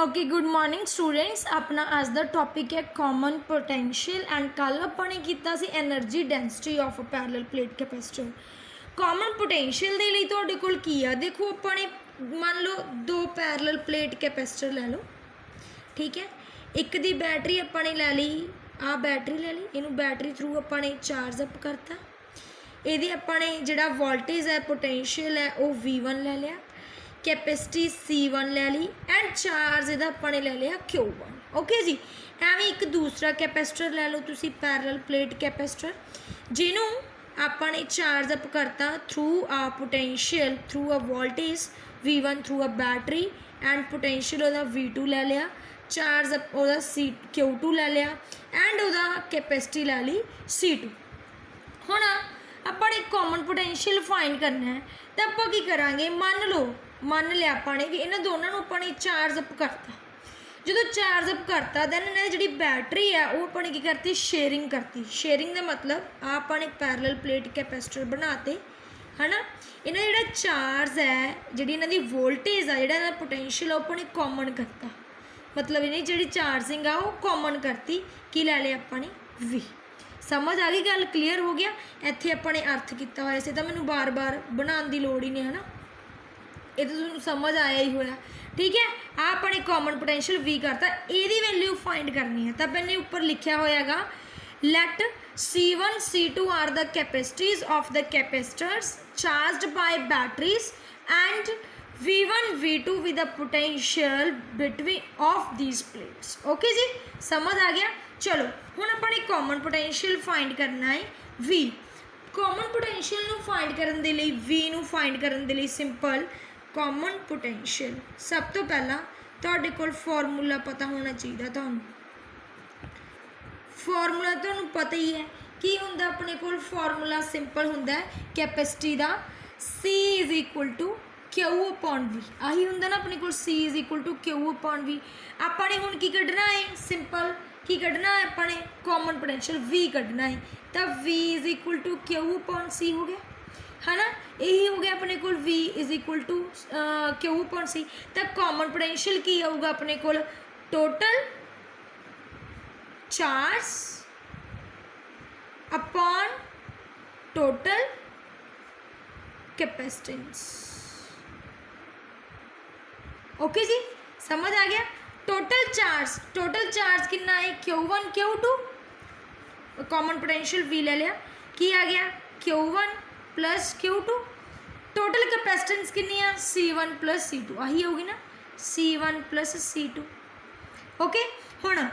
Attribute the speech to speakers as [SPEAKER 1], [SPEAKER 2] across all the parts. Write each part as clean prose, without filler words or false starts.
[SPEAKER 1] Okay good morning students. अपना अज दा topic है कॉमन पोटेंशियल एंड कल अपने किया सी energy density of a parallel plate capacitor. Common potential के लिए तुहाडे कोल की आ, देखो अपने मान लो दो पैरेलल प्लेट कैपेसिटर लै लो, ठीक है। एक दी बैटरी अपने लै ली, आ बैटरी लै ली, इनू बैटरी थ्रू अपने चार्ज अप करता, ये अपने जिहड़ा वोल्टेज है पोटेंशियल है वो V1 लै लिया, कैपेसिटी C1 लै ली एंड चार्ज इहदा अपने लै लिया Q1। ओके जी। एवं एक दूसरा कैपेसिटर लै लो तुसी पैरेलल प्लेट कैपेसिटर, जिन्हों आपने चार्ज अप करता through a potential through a voltage V1 through a battery and potential उहदा V2 लै लिया, चार्ज अप उहदा Q2 लै लिया एंड उहदा कैपेसिटी लै ली C2। हुण अपने कॉमन पोटेंशियल फाइंड करना है तो आप की करांगे, मान लिया अपने भी इन्होंने दोनों को अपने चार्ज अप करता, जो चार्ज अप करता दैन इन्होंने जी बैटरी है वो अपने की करती शेयरिंग करती। शेयरिंग का मतलब आपने पैरेलल प्लेट कैपेसिटर बनाते है ना, इन्हें जो चार्ज है जी इन्हों वोल्टेज है जोड़ा पोटेंशियल है अपने कॉमन करता, मतलब इन्हें जी चार्जिंग आ वो कॉमन करती की लै लिया अपने V। समझ आ गई गल, क्लीयर हो गया। इत्थे अपने अर्थ किया हुआ से तो मैंने बार बार बनाने की लोड़ ही नहीं है ना, ये तो तुहानूं समझ आया ही होया, ठीक है। आ अपने कॉमन पोटेंशियल V करता, यदी वैल्यू फाइंड करनी है तो मैंने उपर लिखा होएगा let C1 C2 are the capacities of the capacitors charged by batteries and V1 V2 with the potential between of these plates. Okay जी, समझ आ गया। चलो हुण अपने कॉमन पोटेंशियल फाइंड करना है V। कॉमन पोटेंशियल नूं फाइंड करन दे लई V नूं फाइंड करन दे लई सिंपल कॉमन पोटेंशियल सब तो पहला तुहाडे कोल फॉर्मूला पता होना चाहिए। तुहानूं फॉर्मूला तुहानूं पता ही है की हुंदा, अपने कोल फॉर्मूला सिंपल हुंदा है कैपेसिटी दा C is equal to Q upon V। आही हुंदा ना अपने कोल C is equal to Q upon V। आपने हुण की कढ़ना है, सिंपल की कढ़ना है अपने कॉमन पोटेंशियल V कढ़ना है, तो V is equal to Q upon C हो गया है ना, यही हो गया अपने कोल V is equal to Q upon C। तो कॉमन पोटेंशियल की आऊगा अपने कोल total charge upon total capacitance. Okay जी, समझ आ गया। टोटल चार्ज कितना है Q1 Q2, common potential V ले लिया, की आ गया Q1 plus Q2। Total capacitance कितनी है C1 प्लस C2, आही होगी ना C1 प्लस C2। ओके हुण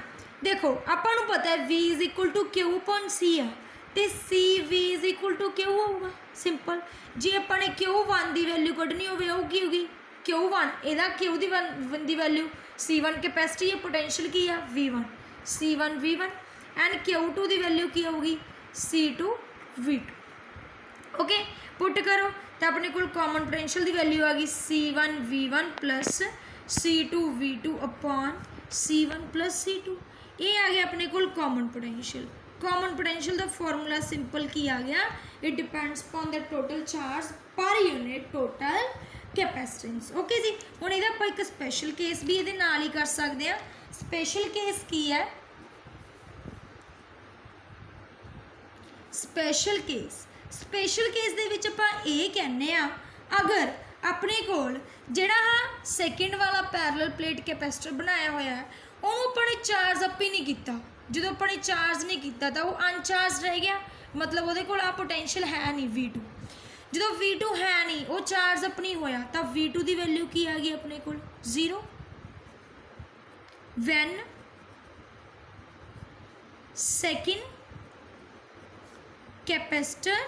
[SPEAKER 1] देखो आपको पता है V is equal to Q upon C है, तो C V is equal to Q होगा। सिंपल जे अपने Q1 की वैल्यू कढ़नी होगी Q1 ਇਹਦਾ Q ਦੀ वैल्यू C1 कैपेसिटी है, पोटेंशियल की है V1, C1 V1 and Q2 की वैल्यू की होगी C2 V2। ओके पुट करो तो अपने को कॉमन पोटेंशियल की वैल्यू आ गई C1 V1 plus C2 V2 upon C1 plus C2। ये आ गया अपने को कॉमन पोटेंशियल। कॉमन पोटेंशियल का फॉर्मूला सिंपल की आ गया, it depends upon the total charge per unit total capacitance. Okay जी, हुण इहदा आपां एक स्पैशल केस भी इहदे नाल ही कर सकते हैं। स्पैशल केस की है, स्पैशल केस दे विच आपां ये कहने आ, अगर अपने कोल जिहड़ा सैकेंड वाला पैरेलल प्लेट कैपेसिटर बनाया होया है उहनूं अपने चार्ज अप ही नहीं किया, जो अपने चार्ज नहीं किया तो वह अनचार्ज रह गया, मतलब वो कोल आ पोटेंशियल है नहीं V2। जो V2 है नहीं वो चार्ज अप नहीं होया तो V2 की वैल्यू की आ गई अपने को 0। When second capacitor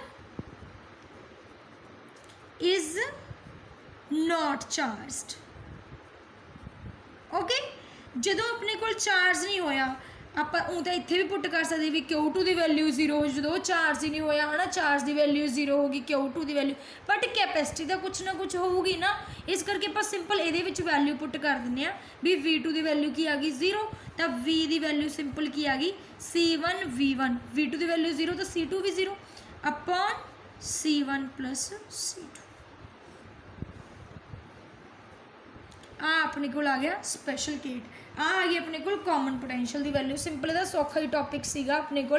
[SPEAKER 1] is not charged. Okay जो अपने को चार्ज नहीं होया आप तो इत्थे भी पुट कर सकते भी Q2 की वैल्यू 0 जो चार्ज ही नहीं होया है ना, चार्ज की वैल्यू 0 होगी Q2 की वैल्यू, बट कैपेसिटी तो कुछ ना कुछ होगी ना, इस करके आप सिंपल ये वैल्यू पुट कर दें भी V2 की वैल्यू की आ गई 0, तो V की वैल्यू सिंपल की आ गई C1 V1, V2 की वैल्यू 0 तो C2 भी 0 अपॉन C1 प्लस C2। आ अपने को आ गया स्पैशल हीट, आ गई अपने को कॉमन पोटैंशियल की वैल्यू। सिंपल इहदा सौखा ही टॉपिक सीगा अपने को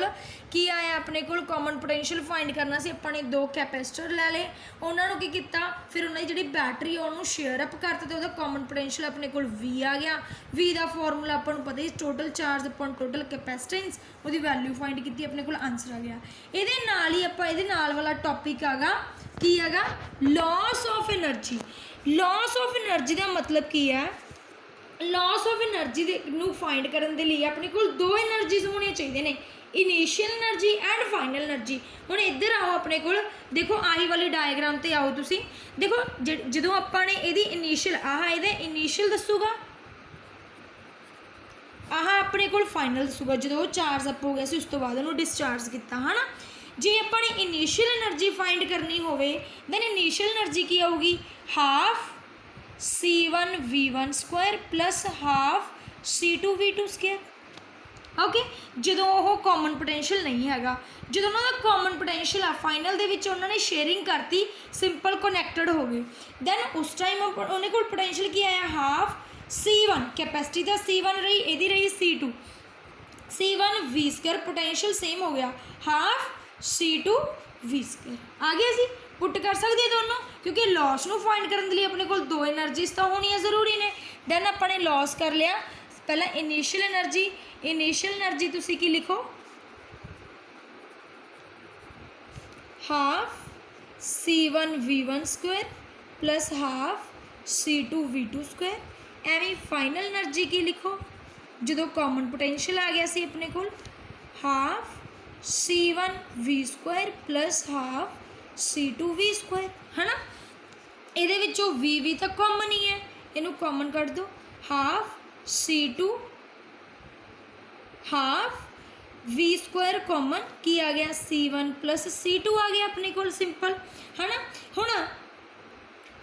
[SPEAKER 1] की आया अपने को कॉमन पोटैंशियल फाइंड करना सी। अपने दो कैपेसिटर लै ले, उन्होंने की किया फिर उन्होंने जी बैटरी उन्होंने शेयर अप करता तो वह कॉमन पोटैंशियल अपने को वी आ गया। वी का फॉर्मूला अपन पता ही total charge upon total capacitance, वो वैल्यू फाइंड की अपने को आंसर आ गया। ये आप वाला टॉपिक आगा की है loss of energy. Loss of energy का मतलब की है, लॉस ऑफ एनर्जी फाइंड करने के लिए अपने को दो एनर्जीज होनी चाहिए ने, initial energy and final energy. हुण इधर आओ अपने को देखो आही वाली डायग्राम ते आओ तुसी देखो जो अपने ये इनिशियल आह ये इनिशियल दसूगा, आह अपने को फाइनल दसूगा जो चार्ज अप हो गया सी उस तो बाद उन्होंने डिसचार्ज किया है ना। जे अपने इनिशियल एनर्जी फाइंड करनी होवे दैन इनिशियल एनर्जी की आऊगी half C1V1 square plus half C2V2 square. Okay जो वो कॉमन पोटैंशियल नहीं है, जो उन्होंने कॉमन पोटैंशियल आ फाइनल दे विच उन्होंने शेयरिंग करती, सिंपल कनैक्टेड हो गए, दैन उस टाइम उन्होंने को पोटैंशियल की आया हाफ C1 कैपेसिटी का C1 रही, यदी रही C2, C1V square potential same हो गया हाफ C2V स्क्वायर। आ गया जी, पुट कर सकते हैं दोनों क्योंकि लॉस को फाइंड करने के लिए अपने को दो एनर्जीज तो होनी जरूरी ने। दैन अपने लॉस कर लिया पहला इनिशियल एनर्जी, इनिशियल एनर्जी तुसी की लिखो half C1V1 square plus half C2V2 square. एवं फाइनल एनर्जी की लिखो जो कॉमन पोटैंशियल आ गया सी अपने को half C1V square plus half C2V square है ना। ये वी तो कॉमन ही है, इनू कॉमन कर दो half C2 half V square common की आ गया C1 प्लस C2 आ गया अपने को सिंपल है ना।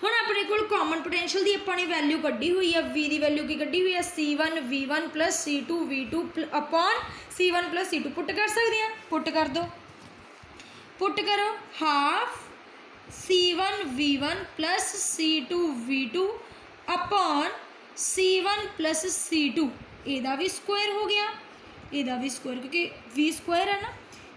[SPEAKER 1] हुण अपने को कॉमन पोटैंशियल की अपनी वैल्यू कड्डी हुई है, V की वैल्यू की कड्डी हुई है C1V1 plus C2V2 upon C1 plus C2 put कर सकते हैं, पुट कर दो, पुट करो half C1V1 plus C2V2 upon C1 plus C2, एदा भी स्क्वायर हो गया, एदा भी स्क्वायर क्योंकि V स्क्वायर है ना।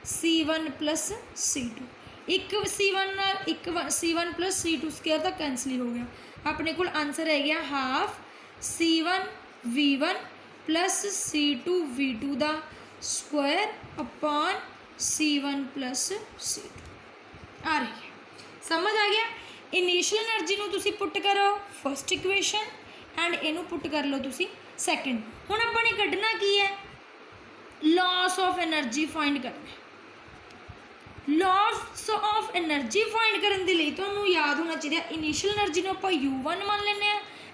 [SPEAKER 1] C1 प्लस C2 एक C1 प्लस C2 स्क्वायर तक कैंसिल हो गया, अपने को आंसर है गया हाफ C1V1 प्लस C2V2 का square upon C1 plus C2 आ रही है। समझ आ गया। इनिशियल एनर्जी को तुसी पुट करो फर्स्ट इक्वेशन एंड इनू पुट कर लो तुसी सैकेंड। हुण अपने कढ़ना की है लॉस ऑफ एनर्जी फाइंड करना। लॉस ऑफ एनर्जी फाइंड करने के लिए तो याद होना चाहिए इनिशियल एनर्जी को आप U1 मान लें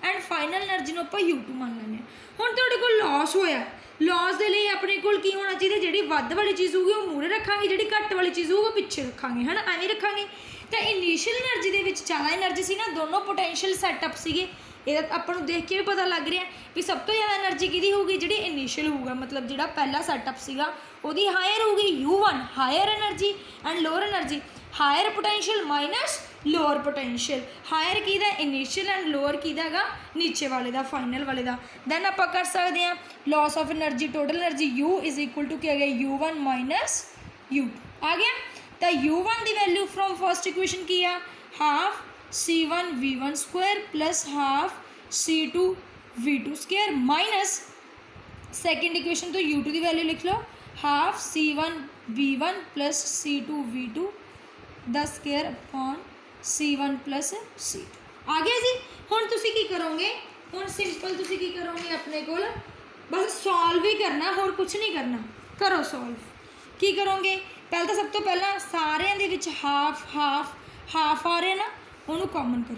[SPEAKER 1] एंड फाइनल एनर्जी को आप U2 मान लें। हुण तुहाडे कोल लॉस होया, लॉस के लिए अपने को की होना चाहिए जी वध वाली चीज़ होगी वो मूहरे रखांगे, जी घट वाली चीज़ होगी वो पिछे रखांगे है ना, एवें रखांगे। तो इनिशियल एनर्जी के ज़्यादा एनर्जी सी ना, दोनों पोटैंशियल सैटअप सीगे, ये अपन देख के भी पता लग रहा है भी सब तो ज़्यादा एनर्जी की होगी जी इनिशियल होगा, मतलब जो पहला सैटअप सीगा वो हायर होगी U1 higher energy and lower energy, higher potential minus lower potential, higher की इनिशियल एंड लोअर की नीचे वाले का फाइनल वाले का। दैन आप कर सकते हैं loss of energy total energy U is equal to क्या गया U1 माइनस U2 आ गया। तो U1 की वैल्यू फ्रॉम फर्स्ट इक्वेशन की है half C1V1 square plus half C2V2 square minus second equation तो U2 की वैल्यू लिख लो half C1V1 plus C2V2 the square upon C1 plus C2 आ गया जी। हुण तुसी की करोगे, हुण सिंपल तुसी की करोगे अपने को बस सॉल्व ही करना, होर कुछ नहीं करना। करो सॉल्व, की करोगे पहले तो सब तो पहला सारिਆਂ ਦੇ ਵਿੱਚ हाफ आ रहे ना, उन्होंने कॉमन करो,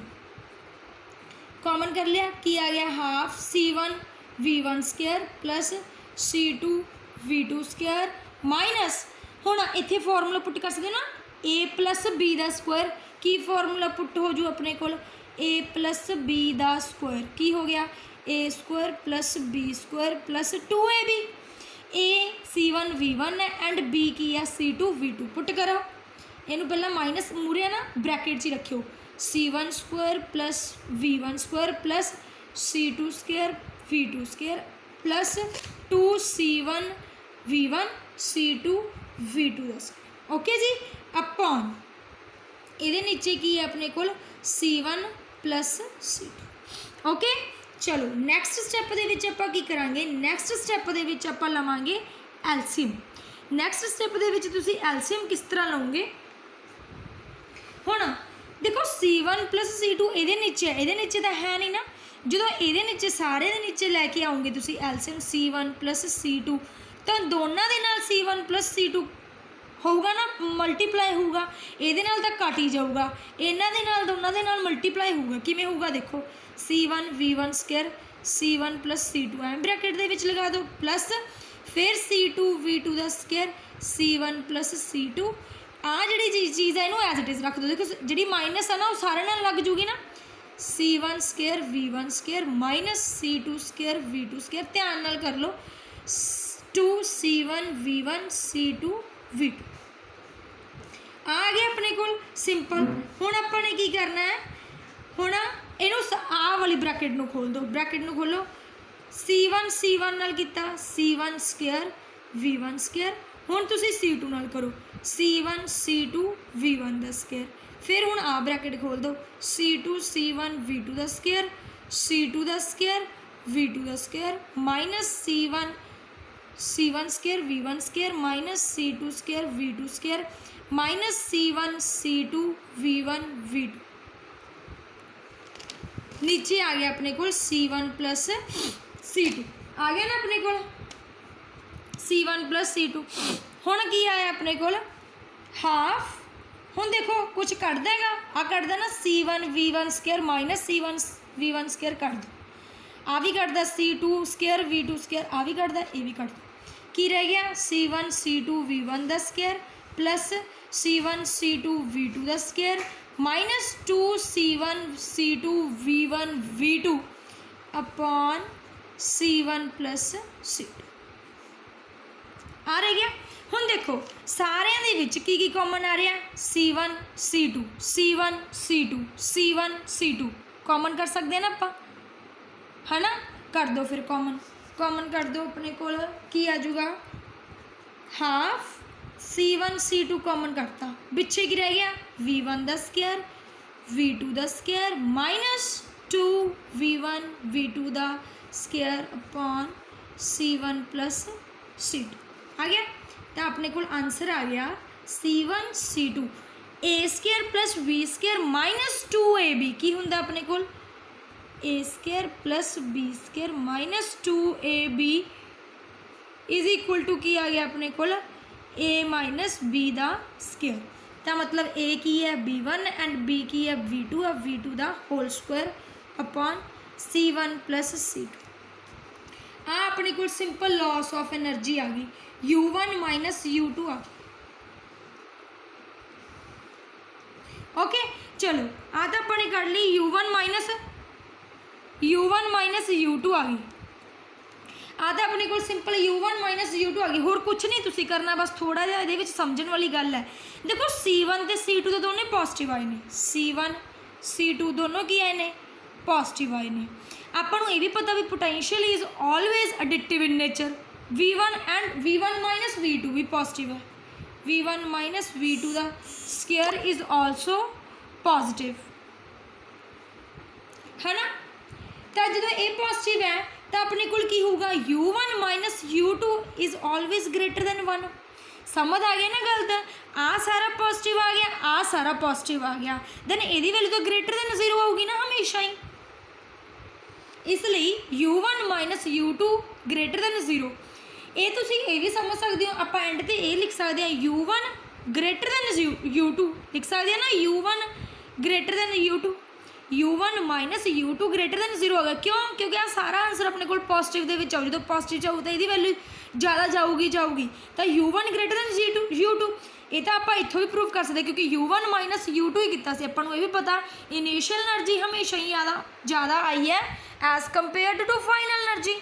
[SPEAKER 1] कॉमन कर लिया की आ गया half C1V1 square plus C2V2 square minus हुण इत्थे फॉर्मूला पुट कर सकते ना A प्लस B का स्क्वायर, की फॉर्मूला पुट हो जू अपने को A प्लस B का स्क्वायर की हो गया A square plus B square plus 2AB, A C1V1 है एंड B की है C2V2 पुट करो, इनू पहला माइनस मूरे ना ब्रैकेट च रखियो C1 square plus V1 square plus C2 square V2 square plus 2C1 V1 C2 V2 ਦਾ स्केयर। ओके जी, upon ਇਹਦੇ नीचे की है अपने को C1 प्लस C2। ओके, चलो नैक्सट स्टैप ਦੇ ਵਿੱਚ ਆਪਾਂ ਕੀ ਕਰਾਂਗੇ, ਨੈਕਸਟ ਸਟੈਪ ਦੇ ਵਿੱਚ ਆਪਾਂ ਲਵਾਂਗੇ ਐਲਸੀਐਮ। ਨੈਕਸਟ ਸਟੈਪ ਦੇ ਵਿੱਚ ਤੁਸੀਂ ਐਲਸੀਐਮ ਕਿਸ ਤਰ੍ਹਾਂ ਲਓਗੇ, ਹੁਣ देखो C1 प्लस C2 ਇਹਦੇ ਨੀਚੇ ਹੈ, ਇਹਦੇ ਨੀਚੇ ਤਾਂ ਹੈ नहीं ना, ਜਦੋਂ ਇਹਦੇ ਨੀਚੇ ਸਾਰੇ ਦੇ ਨੀਚੇ ਲੈ ਕੇ ਆਉਂਗੇ ਤੁਸੀਂ ਐਲਸੀਐਮ C1 प्लस C2 ਤਾਂ ਦੋਨਾਂ ਦੇ ਨਾਲ C1 प्लस C2 ਹੋਊਗਾ ਨਾ, ਮਲਟੀਪਲਾਈ ਹੋਊਗਾ, ਇਹਦੇ ਨਾਲ ਤਾਂ ਕੱਟ ਹੀ ਜਾਊਗਾ, ਇਹਨਾਂ ਦੇ ਨਾਲ ਦੋਨਾਂ ਦੇ ਨਾਲ ਮਲਟੀਪਲਾਈ ਹੋਊਗਾ। ਕਿਵੇਂ ਹੋਊਗਾ ਦੇਖੋ, C1 V1 square C1 plus C2 M bracket ਦੇ ਵਿੱਚ ਲਗਾ ਦਿਓ, ਪਲੱਸ ਫਿਰ C2 V2 ਦਾ ਸਕੇਅਰ C1 प्लस C2। आ जी चीज़ है इनू एज इट इज़ रख दो, देखो जी माइनस है ना वो सारे नाल लग जूगी ना, C1 square V1 square minus C2 square V2 square, ध्यान नाल कर लो 2C1 V1 C2 V2 आ गया अपने को सिंपल। हुण अपने की करना है, हुण इनू आ वाली ब्रैकेट नू खोल दो, ब्रैकेट नू खोलो C1 C1 नाल कीता C1 स्केयर V1 स्केयर, हुण तुसीं C2 नाल करो C1 C2 V1 ਦਾ ਸਕੇਅਰ, ਫਿਰ ਹੁਣ ਆ ਬ੍ਰੈਕਟ ਖੋਲ ਦਿਓ C2 C1 V2 ਦਾ ਸਕੇਅਰ C2 ਦਾ ਸਕੇਅਰ V2 ਦਾ square minus C1 C1 square V1 square minus C2 square V2 square minus C1 C2 V1 V2। नीचे आ गया अपने को C1 प्लस C2 आ गया ना अपने को C1 प्लस C2। हुण की आया अपने को हाफ, हुण देखो कुछ कट देगा, आ कट देना C1 V1 square minus C1 V1 square cut दो, आ भी कटदा C2 स्केयर V2 स्केयर, आ भी कटदा ये भी कट दो, की रह गया C1 C2 V1 दा square plus C1 C2 V2 दा square minus 2 C1 C2 V1 V2 upon C1 plus C2 आ रह गया। हुण देखो सारिਆਂ ਦੇ ਵਿੱਚ ਕੀ कॉमन आ रहा, C1 C2 C1 C2 C1 C2 common कर सकते हैं ना आप, है ना, कर दो फिर कॉमन कर दो, अपने को की आ जाऊगा हाफ C1 C2 कॉमन करता, पिछे की रह गया V1 का स्केयर V2 का स्केयर माइनस 2 V1 V2 का square upon C1 plus C2 आ गया। तो अपने को आंसर आ गया C1 C2 A square plus B square minus 2AB की होंगे अपने को A square plus B square minus 2AB is equal to की आ गया अपने को A माइनस B दा स्केयर। तो मतलब A की है B1 एंड B की है V2 और V2 दा whole square upon C1 plus C2। आ अपने को सिंपल लॉस ऑफ एनर्जी आ गई, U1 माइनस U2 आ गई। ओके चलो आ तो अपने कर ली U1 माइनस U2 आ गई, आ तो अपने को सिंपल U1 माइनस U2 आ गई, होर कुछ नहीं तुसी करना, बस थोड़ा जिहा इहदे विच समझण वाली गल है। देखो C1 ते C2 तो दोनों पॉजिटिव आए ने, C1 C2 दोनों की आए ने पॉजिटिव आए ने। आपां नूं ये भी पता भी potential is always additive in nature, V1 and V1 minus V2 भी पॉजिटिव है, V1 माइनस V2 का स्केयर इज ऑल्सो पॉजिटिव, है ना। तो जो ये पॉजिटिव है तो अपने को की होगा U1 minus U2 is always greater than 1। समझ आ गया ना गल, तो आ सारा पॉजिटिव आ गया, आ सारा पॉजिटिव आ गया, दैन ये वैल्यू तो ग्रेटर दैन 0 होगी ना हमेशा ही, इसलिए U1 minus U2 greater than 0। ये तुसी ये भी समझ सकते हो, आप एंड ते ये लिख सकते हैं U1 ग्रेटर दैन U2 लिख सकते हैं ना, U1 greater than U2, U1 minus U2 greater than 0 होगा। क्यों? क्योंकि आ सारा आंसर अपने को पॉजिटिव दे विच आऊ, जो पॉजिटिव जाऊ तो ये वैल्यू ज़्यादा जाऊगी तो U1 ग्रेटर दैन U2। ये तो आप इतों भी प्रूव कर सकते क्योंकि U1 माइनस U2 ही किया से, अपन ये भी पता इनिशियल एनर्जी हमेशा ही ज़्यादा आई है as compare to final energy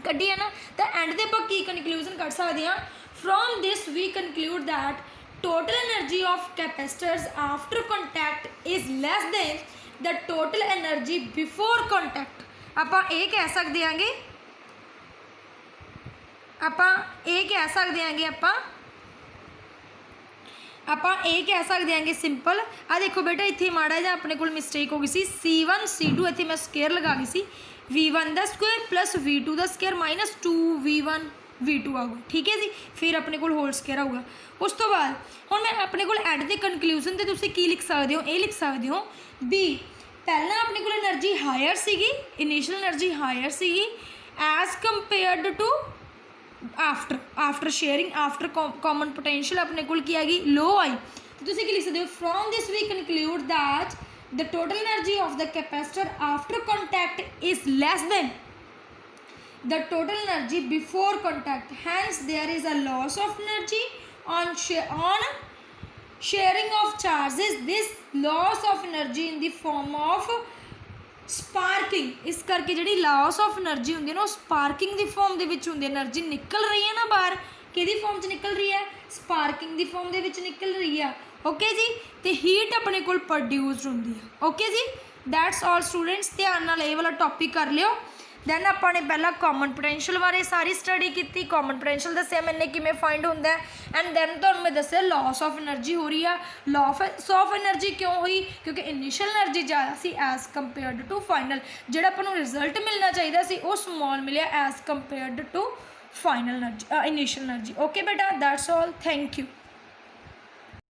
[SPEAKER 1] कड्डी है ना। तो एंड दे आप की कनक्लूजन कर सकते हैं, from this we conclude that total energy of capacitors after contact is less than the total energy before contact. ਆਪਾਂ ਇਹ ਕਹਿ ਸਕਦੇ ਆਂਗੇ ਆਪਾਂ ਇਹ ਕਹਿ ਸਕਦੇ ਆਂਗੇ ਸਿੰਪਲ। ਆ ਦੇਖੋ ਬੇਟਾ ਇੱਥੇ ਮਾੜਾ ਜਿਹਾ ਆਪਣੇ ਕੋਲ ਮਿਸਟੇਕ ਹੋ ਗਈ ਸੀ, C1 C2 ਇੱਥੇ ਮੈਂ ਸਕੇਅਰ ਲਗਾ ਗਈ ਸੀ, V1 ਦਾ ਸਕੁਅਰ ਪਲੱਸ V2 ਦਾ ਸਕੁਅਰ ਮਾਈਨਸ 2V1 V2 ਆਊਗਾ, ਠੀਕ ਹੈ ਜੀ। ਫਿਰ ਆਪਣੇ ਕੋਲ ਹੋਲ ਸਕੁਅਰ ਆਊਗਾ। ਉਸ ਤੋਂ ਬਾਅਦ ਹੁਣ ਮੈਂ ਆਪਣੇ ਕੋਲ ਐਟ ਦੇ ਕਨਕਲੂਜਨ ਤੇ ਤੁਸੀਂ ਕੀ ਲਿਖ ਸਕਦੇ ਹੋ, ਇਹ ਲਿਖ ਸਕਦੇ ਹੋ ਵੀ ਪਹਿਲਾਂ ਆਪਣੇ ਕੋਲ એનર્ਜੀ ਹਾਇਰ ਸੀਗੀ, ਇਨੀਸ਼ੀਅਲ એનર્ਜੀ ਹਾਇਰ ਸੀਗੀ as compared to after sharing after common potential ਆਪਣੇ ਕੋਲ ਕੀ ਆ ਗਈ, ਲੋ ਆਈ। ਤੇ ਤੁਸੀਂ ਕੀ ਲਿਖ ਸਕਦੇ ਹੋ, from this we conclude that the total energy of the capacitor after contact is less than the total energy before contact, hence there is a loss of energy on sharing of charges, this loss of energy in the form of sparking। इस करके जिहड़ी loss of energy हुंदी है ना, sparking the form दे विच हुंदी है। Energy निकल रही है ना बाहर, किहदी फॉर्म च निकल रही है, स्पार्किंग दी फॉर्म दे विच निकल रही है, ओके जी। तो हीट अपने कोल प्रोड्यूस्ड हुंदी है, ओके जी। दैट्स ऑल स्टूडेंट्स, ध्यान नाल ये वाला टॉपिक कर लियो। दैन आपां ने पहला कॉमन पोटैंशियल बारे सारी स्टडी की, कॉमन पोटैंशियल दस्सिया मैंने किवें फाइंड हुंदा है, एंड दैन तुहानूं मैं दस्सिया लॉस ऑफ एनर्जी हो रही है। लॉस ऑफ एनर्जी क्यों हुई, क्योंकि इनिशियल एनर्जी ज़्यादा सी एज कंपेयर्ड टू फाइनल, जिहड़ा आपां नूं रिजल्ट मिलना चाहिए सी वो स्मॉल मिलिया as compared to final energy initial energy, okay बेटा। That's all, thank you.